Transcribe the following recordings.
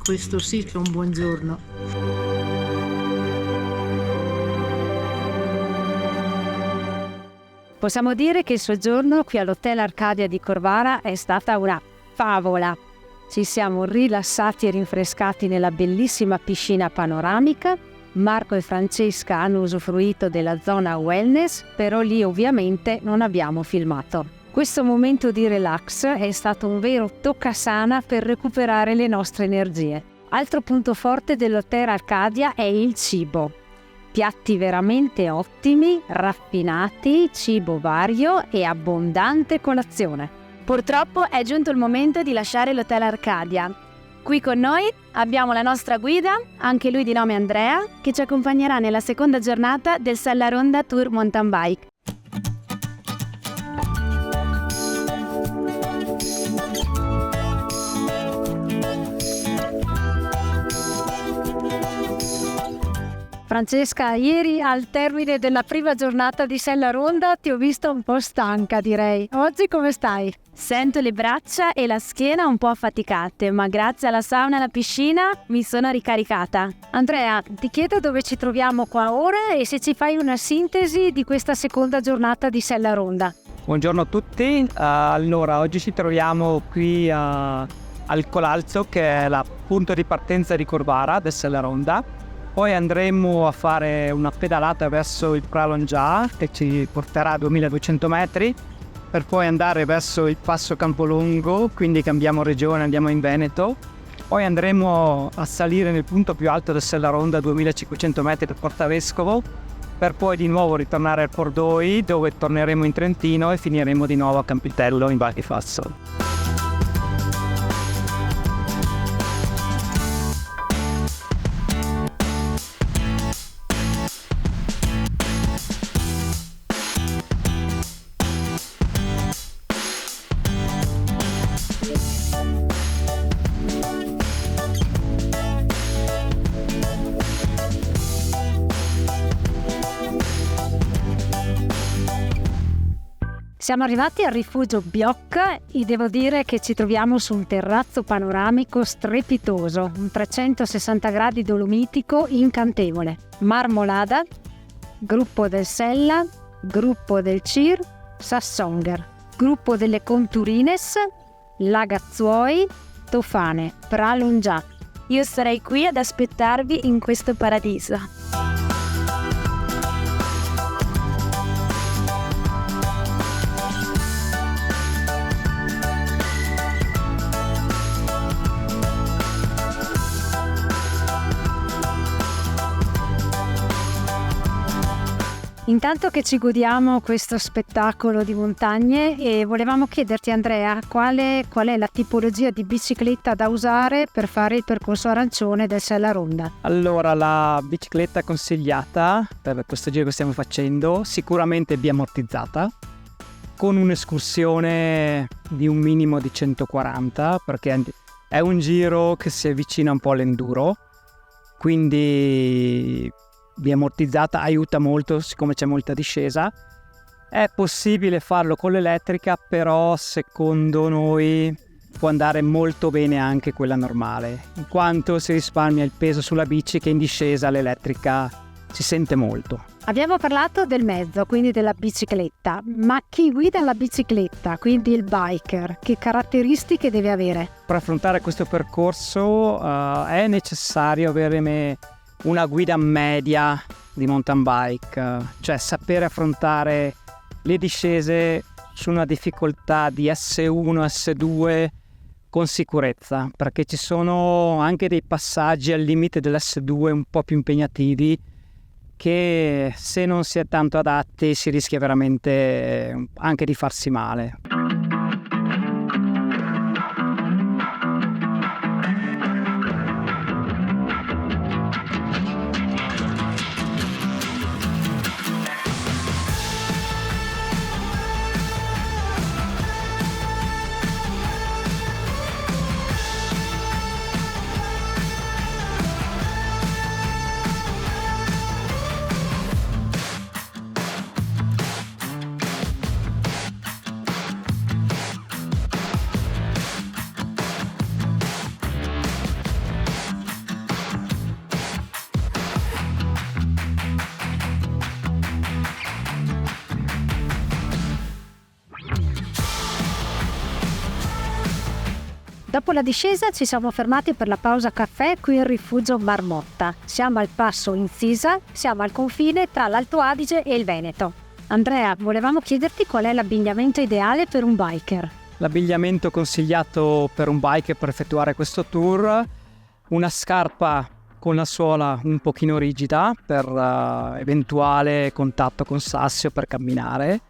Questo sì che è un buongiorno. Possiamo dire che il soggiorno qui all'Hotel Arcadia di Corvara è stata una favola. Ci siamo rilassati e rinfrescati nella bellissima piscina panoramica. Marco e Francesca hanno usufruito della zona wellness, però lì ovviamente non abbiamo filmato. Questo momento di relax è stato un vero toccasana per recuperare le nostre energie. Altro punto forte dell'Hotel Arcadia è il cibo. Piatti veramente ottimi, raffinati, cibo vario e abbondante colazione. Purtroppo è giunto il momento di lasciare l'Hotel Arcadia. Qui con noi abbiamo la nostra guida, anche lui di nome Andrea, che ci accompagnerà nella seconda giornata del Sellaronda Tour Mountain Bike. Francesca, ieri al termine della prima giornata di Sellaronda ti ho vista un po' stanca, direi. Oggi come stai? Sento le braccia e la schiena un po' affaticate, ma grazie alla sauna e alla piscina mi sono ricaricata. Andrea, ti chiedo dove ci troviamo qua ora e se ci fai una sintesi di questa seconda giornata di Sellaronda. Buongiorno a tutti, allora oggi ci troviamo qui al Colalzo, che è il punto di partenza di Corvara del Sellaronda. Poi andremo a fare una pedalata verso il Pralongià, che ci porterà a 2200 metri, per poi andare verso il Passo Campolongo, quindi cambiamo regione, andiamo in Veneto. Poi andremo a salire nel punto più alto del Sellaronda, 2500 metri del Portavescovo, per poi di nuovo ritornare al Pordoi, dove torneremo in Trentino e finiremo di nuovo a Campitello in Val di Fasso. Siamo arrivati al rifugio Biocca e devo dire che ci troviamo su un terrazzo panoramico strepitoso, un 360 gradi dolomitico incantevole. Marmolada, gruppo del Sella, gruppo del Cir, Sassonger, gruppo delle Conturines, Lagazzuoi, Tofane, Pralungià. Io sarei qui ad aspettarvi in questo paradiso. Intanto che ci godiamo questo spettacolo di montagne, e volevamo chiederti, Andrea, qual è la tipologia di bicicletta da usare per fare il percorso arancione del Sellaronda? Allora, la bicicletta consigliata per questo giro che stiamo facendo sicuramente biammortizzata, con un'escursione di un minimo di 140, perché è un giro che si avvicina un po' all'enduro, quindi biammortizzata aiuta molto, siccome c'è molta discesa. È possibile farlo con l'elettrica, però secondo noi può andare molto bene anche quella normale, in quanto si risparmia il peso sulla bici, che in discesa l'elettrica si sente molto. Abbiamo parlato del mezzo, quindi della bicicletta, ma chi guida la bicicletta, quindi il biker, che caratteristiche deve avere? Per affrontare questo percorso è necessario avere una guida media di mountain bike, cioè sapere affrontare le discese su una difficoltà di S1, S2 con sicurezza, perché ci sono anche dei passaggi al limite dell'S2 un po' più impegnativi, che se non si è tanto adatti si rischia veramente anche di farsi male. Dopo la discesa ci siamo fermati per la pausa caffè qui al rifugio Marmotta. Siamo al passo Incisa, siamo al confine tra l'Alto Adige e il Veneto. Andrea, volevamo chiederti qual è l'abbigliamento ideale per un biker. L'abbigliamento consigliato per un biker per effettuare questo tour: una scarpa con la suola un pochino rigida per eventuale contatto con sassi o per camminare,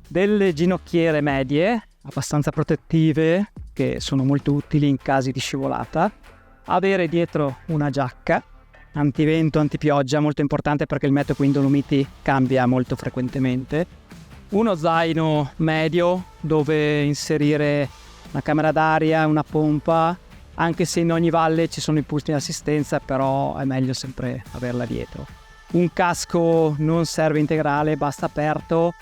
delle ginocchiere medie abbastanza protettive che sono molto utili in casi di scivolata, avere dietro una giacca antivento, antipioggia, molto importante perché il meteo qui in Dolomiti cambia molto frequentemente, uno zaino medio dove inserire una camera d'aria, una pompa, anche se in ogni valle ci sono i pulsi di assistenza, però è meglio sempre averla dietro. Un casco non serve integrale, basta aperto.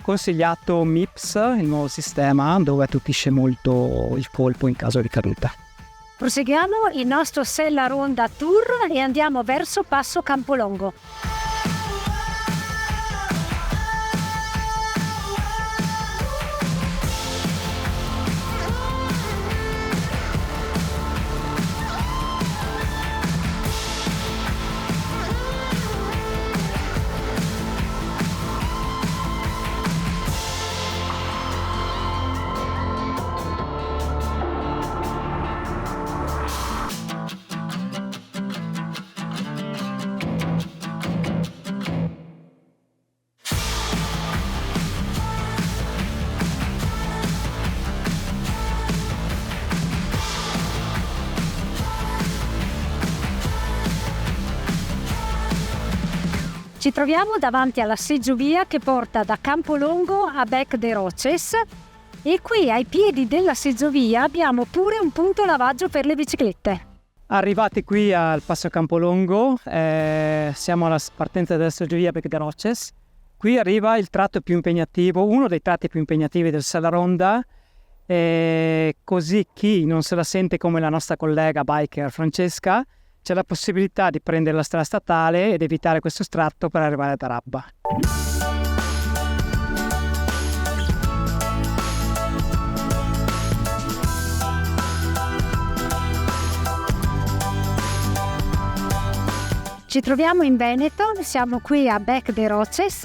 Consigliato MIPS, il nuovo sistema dove attutisce molto il colpo in caso di caduta. Proseguiamo il nostro Sellaronda Tour e andiamo verso Passo Campolongo. Ci troviamo davanti alla seggiovia che porta da Campolongo a Bec de Roches e qui ai piedi della seggiovia abbiamo pure un punto lavaggio per le biciclette. Arrivati qui al Passo Campolongo, siamo alla partenza della seggiovia Bec de Roches. Qui arriva il tratto più impegnativo, uno dei tratti più impegnativi del Sellaronda, così chi non se la sente come la nostra collega biker Francesca c'è la possibilità di prendere la strada statale ed evitare questo tratto per arrivare ad Arabba. Ci troviamo in Veneto, siamo qui a Bec de Roches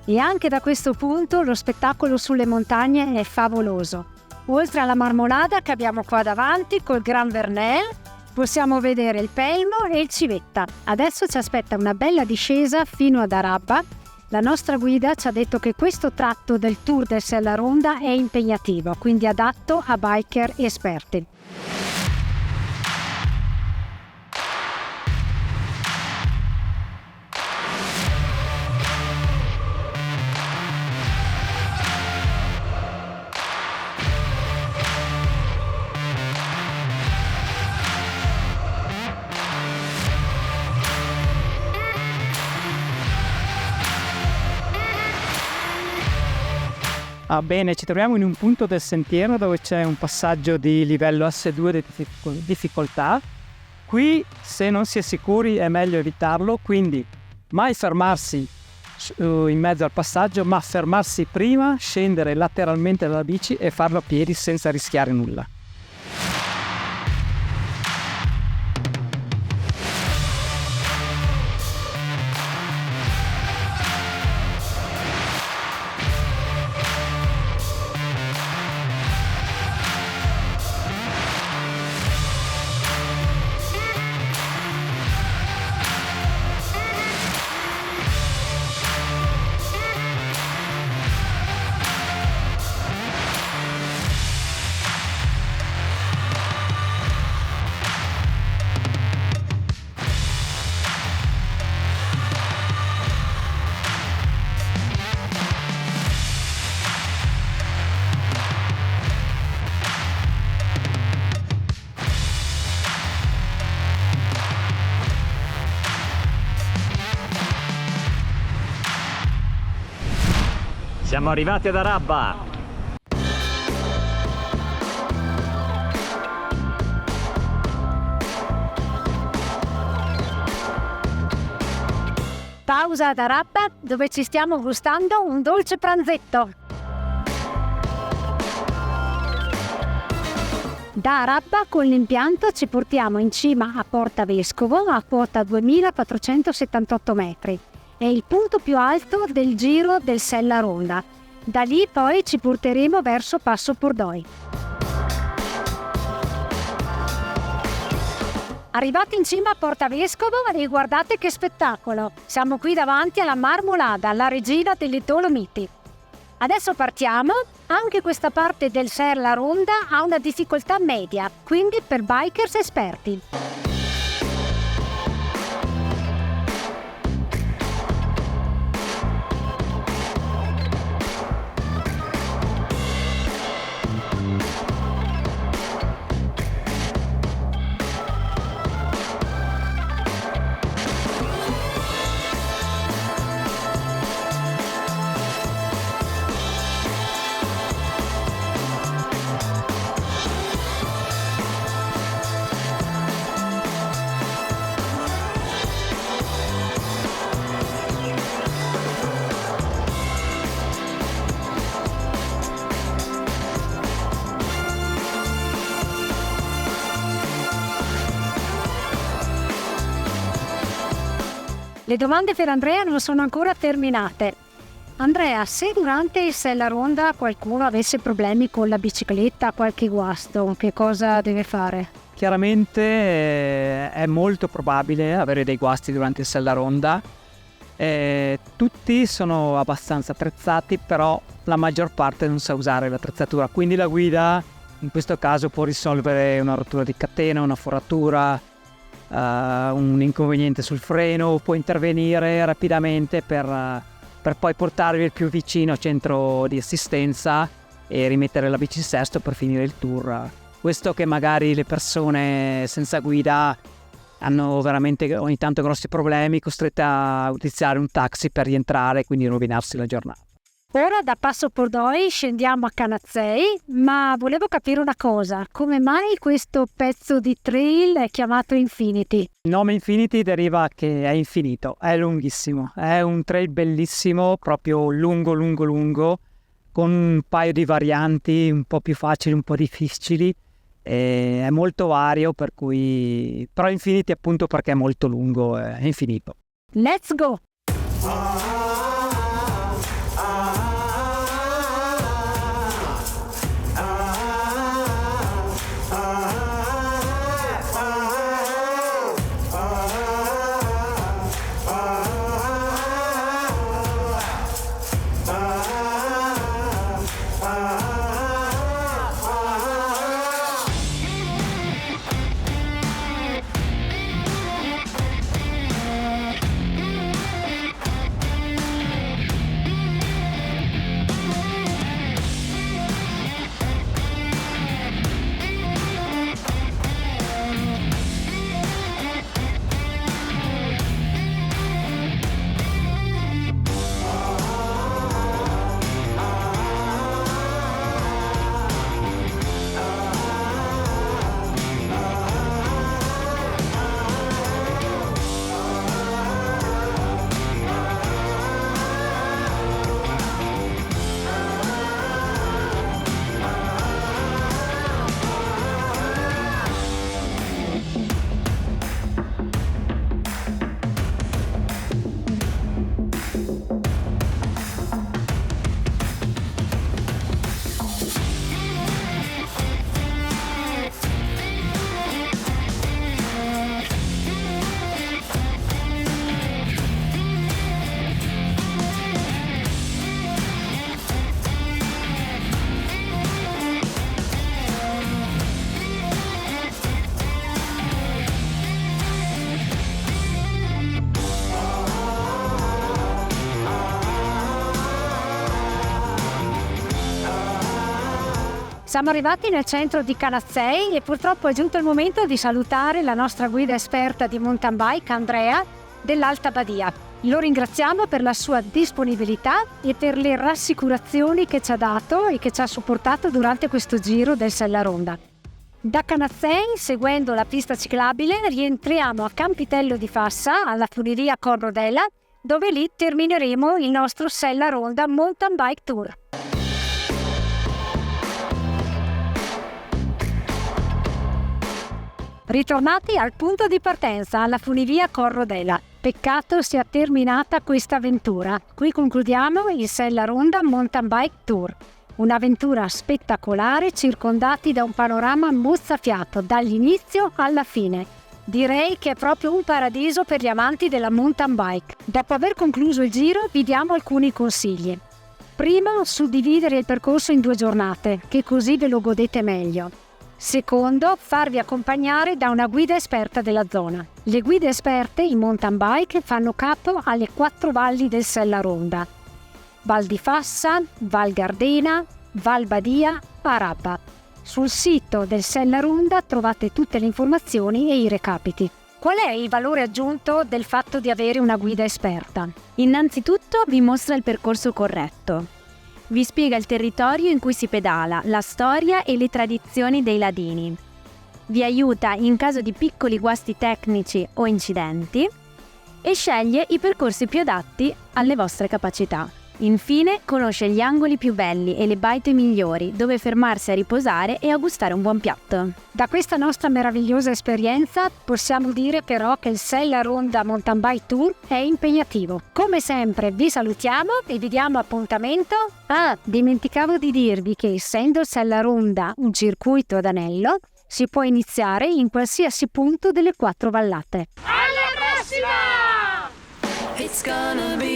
e anche da questo punto lo spettacolo sulle montagne è favoloso. Oltre alla marmolada che abbiamo qua davanti col Gran Vernel, possiamo vedere il Pelmo e il Civetta. Adesso ci aspetta una bella discesa fino ad Arabba. La nostra guida ci ha detto che questo tratto del Tour del Sellaronda è impegnativo, quindi adatto a biker esperti. Bene, ci troviamo in un punto del sentiero dove c'è un passaggio di livello S2 di difficoltà. Qui, se non si è sicuri, è meglio evitarlo, quindi mai fermarsi in mezzo al passaggio, ma fermarsi prima, scendere lateralmente dalla bici e farlo a piedi senza rischiare nulla. Siamo arrivati ad Arabba. Pausa ad Arabba dove ci stiamo gustando un dolce pranzetto. Da Arabba con l'impianto ci portiamo in cima a Porta Vescovo a quota 2478 metri. È il punto più alto del giro del Sella Ronda. Da lì poi ci porteremo verso Passo Pordoi. Arrivati in cima a Porta Vescovo e guardate che spettacolo! Siamo qui davanti alla Marmolada, la regina delle Dolomiti. Adesso partiamo, anche questa parte del Sella Ronda ha una difficoltà media, quindi per bikers esperti. Le domande per Andrea non sono ancora terminate. Andrea, se durante il Sella Ronda qualcuno avesse problemi con la bicicletta, qualche guasto, che cosa deve fare? Chiaramente è molto probabile avere dei guasti durante il Sella Ronda. Tutti sono abbastanza attrezzati, però la maggior parte non sa usare l'attrezzatura, quindi la guida in questo caso può risolvere una rottura di catena, una foratura, un inconveniente sul freno, può intervenire rapidamente per poi portarvi il più vicino centro di assistenza e rimettere la bici in sesto per finire il tour. Questo che magari le persone senza guida hanno veramente ogni tanto grossi problemi, costrette a utilizzare un taxi per rientrare e quindi rovinarsi la giornata. Ora da Passo Pordoi scendiamo a Canazzei, ma volevo capire una cosa, come mai questo pezzo di trail è chiamato Infinity? Il nome Infinity deriva che è infinito, è lunghissimo, è un trail bellissimo, proprio lungo, con un paio di varianti un po' più facili, un po' difficili, e è molto vario, per cui però Infinity appunto perché è molto lungo, è infinito. Let's go! Siamo arrivati nel centro di Canazzei e purtroppo è giunto il momento di salutare la nostra guida esperta di mountain bike, Andrea, dell'Alta Badia. Lo ringraziamo per la sua disponibilità e per le rassicurazioni che ci ha dato e che ci ha supportato durante questo giro del Sella Ronda. Da Canazzei, seguendo la pista ciclabile, rientriamo a Campitello di Fassa, alla funivia Corrodella, dove lì termineremo il nostro Sella Ronda Mountain Bike Tour. Ritornati al punto di partenza, alla funivia Corrodela. Peccato sia terminata questa avventura. Qui concludiamo il Sellaronda Mountain Bike Tour. Un'avventura spettacolare circondati da un panorama mozzafiato dall'inizio alla fine. Direi che è proprio un paradiso per gli amanti della mountain bike. Dopo aver concluso il giro vi diamo alcuni consigli. Primo, suddividere il percorso in 2 giornate, che così ve lo godete meglio. Secondo, farvi accompagnare da una guida esperta della zona. Le guide esperte in mountain bike fanno capo alle 4 valli del Sellaronda: Val di Fassa, Val Gardena, Val Badia, Arabba. Sul sito del Sellaronda trovate tutte le informazioni e i recapiti. Qual è il valore aggiunto del fatto di avere una guida esperta? Innanzitutto vi mostra il percorso corretto. Vi spiega il territorio in cui si pedala, la storia e le tradizioni dei ladini. Vi aiuta in caso di piccoli guasti tecnici o incidenti e sceglie i percorsi più adatti alle vostre capacità. Infine, conosce gli angoli più belli e le baite migliori dove fermarsi a riposare e a gustare un buon piatto. Da questa nostra meravigliosa esperienza possiamo dire però che il Sellaronda Mountain Bike Tour è impegnativo. Come sempre vi salutiamo e vi diamo appuntamento. Dimenticavo di dirvi che essendo il Sellaronda un circuito ad anello, si può iniziare in qualsiasi punto delle 4 vallate. Alla prossima! It's gonna be